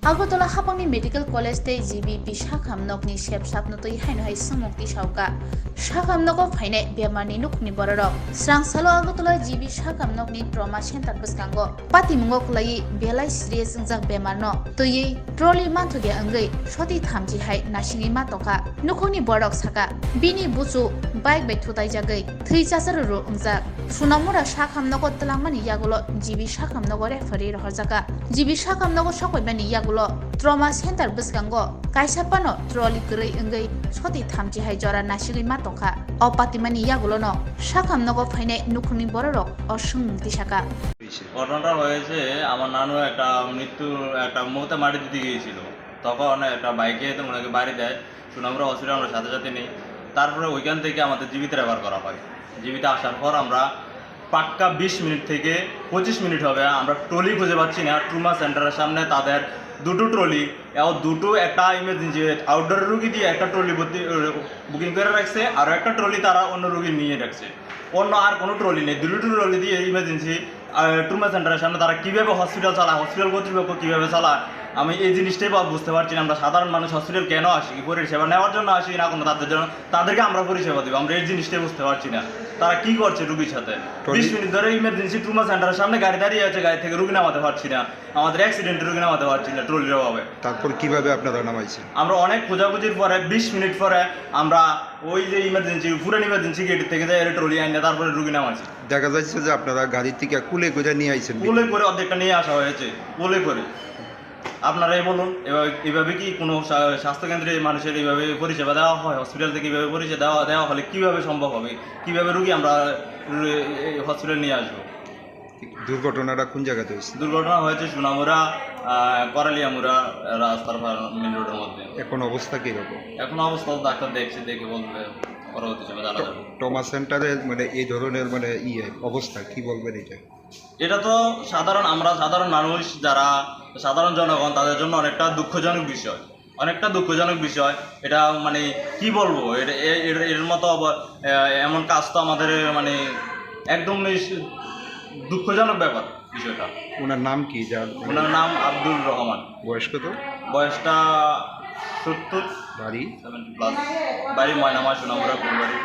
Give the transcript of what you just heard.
Agotala Hapangni Medical College te GBP Shakham Nokni Shep Sapnotoi Haino Hai Samokti Shauka Shakham Noko Faine Bemani Nukni Borok Srang Salo Agotala GB Shakham Nokni Trauma Center Buskango Pati Mungok Lai Belai Serious Unjak Bemarno Toyi Trolley Mantuge Angai Shoti Thamji Hai Nashingi Matoka Nukoni Borok Saka Bini Busu Bike Betutai Jagai Three Chasaruru Unjak Sunamura Shakham Noko Talangmani Yagulo GB Shakham Noko Referee Horzaka GB Shakham Noko Shokoi Yagulo Trauma Center Buskango Kaisapano Trolley Gray Ungai Shoti Thamji Hai Jora Nashigi Matoka O Patimani Yagulo no Shakham Noko Faine Nukuni Borok O Shungti Shaka ঘটনাটা হয়েছে আমার নানু একটা একটা মৌতে মাটি দিতে গিয়েছিল তখন একটা বাইকে ওনাকে বাড়ি দেয় সুনামরা হসপিটাল আমরা সাথে সাথে নেই তারপরে ওইখান থেকে আমাদের জীবিত রেফার করা হয় জীবিত আসার পর আমরা পাক্কা 20 মিনিট থেকে 25 মিনিট হবে আমরা ট্রলি খুঁজে পাচ্ছি না ট্রমা সেন্টারের সামনে তাদের দুটো ট্রলি দুটো একটা ইমার্জেন্সি আউটডোর রুগী দিয়ে একটা ট্রলি বুকিং করে রাখছে আর একটা ট্রলি তারা অন্য রুগী নিয়ে রাখছে অন্য আর কোনো ট্রলি নেই দুটো ট্রলি দিয়ে ইমার্জেন্সি ট্রমা সেন্টারের সামনে তারা কীভাবে হসপিটাল চালায় হসপিটাল কর্তৃপক্ষ কীভাবে চালায় আমি এই জিনিসটাই বুঝতে পারছি না আমরা সাধারণ মানুষ হসপিটাল কেন আসি পরিষেবা নেওয়ার জন্য আসি না কোনো তাদের জন্য তাদেরকে আমরা পরিষেবা দেবো আমরা এই জিনিসটাই বুঝতে পারছি না তারা কি করছে রুগীর সাথে 20 মিনিট ধরে ইমার্জেন্সি ট্রমা সেন্টারের সামনে গাড়ি দাঁড়িয়ে আছে গাড়ি থেকে রুগী নামাতে পারছি না আমাদের অ্যাক্সিডেন্টে রুগী নামাতে পারছি না ট্রলির অভাবে তারপর কিভাবে আপনারা নামাইছেন আমরা অনেক খোঁজাখুঁজির পরে 20 মিনিট পরে আমরা ওই যে ইমার্জেন্সি পুরান ইমার্জেন্সি গেট থেকে যাই ট্রলি আইনে তারপরে রুগী নামাচ্ছি দেখা যাচ্ছে যে আপনারা গাড়ি থেকে কুলে করে নিয়ে আইছেন কুলে করে অর্ধেকটা নিয়ে আসা হয়েছে কুলে করে আপনারাই বলুন এভাবে কি কোনো স্বাস্থ্যকেন্দ্রে মানুষের এইভাবে পরিষেবা দেওয়া হয় হসপিটাল থেকে এইভাবে পরিষেবা দেওয়া হলে কীভাবে সম্ভব হবে কীভাবে রুগী আমরা হসপিটাল নিয়ে আসবো দুর্ঘটনাটা কোন জায়গাতে হয়েছে দুর্ঘটনা হয়েছে সুনামুরা করালিয়ামুরা রাস্তার মেন রোডের মধ্যে এখন অবস্থা কীরকম এখন অবস্থা ডাক্তার দেখে বলবে পরবর্তী সময় জানা যাবে ট্রমা সেন্টারে মানে এই ধরনের মানে অবস্থা কি বলবেন এটা তো আমরা সাধারণ মানুষ যারা সাধারণ জনগণ তাদের জন্য অনেকটা দুঃখজনক বিষয় এটা মানে কি বলবো এর মতো এমন কাজ তো আমাদের মানে একদম দুঃখজনক ব্যাপার বিষয়টা ওনার নাম কি ওনার নাম আব্দুল রহমান বয়স কত বয়সটা 70 বাড়ি 70+, বাড়ি ময়নামা সোনামুড়া ফুলবাড়ি।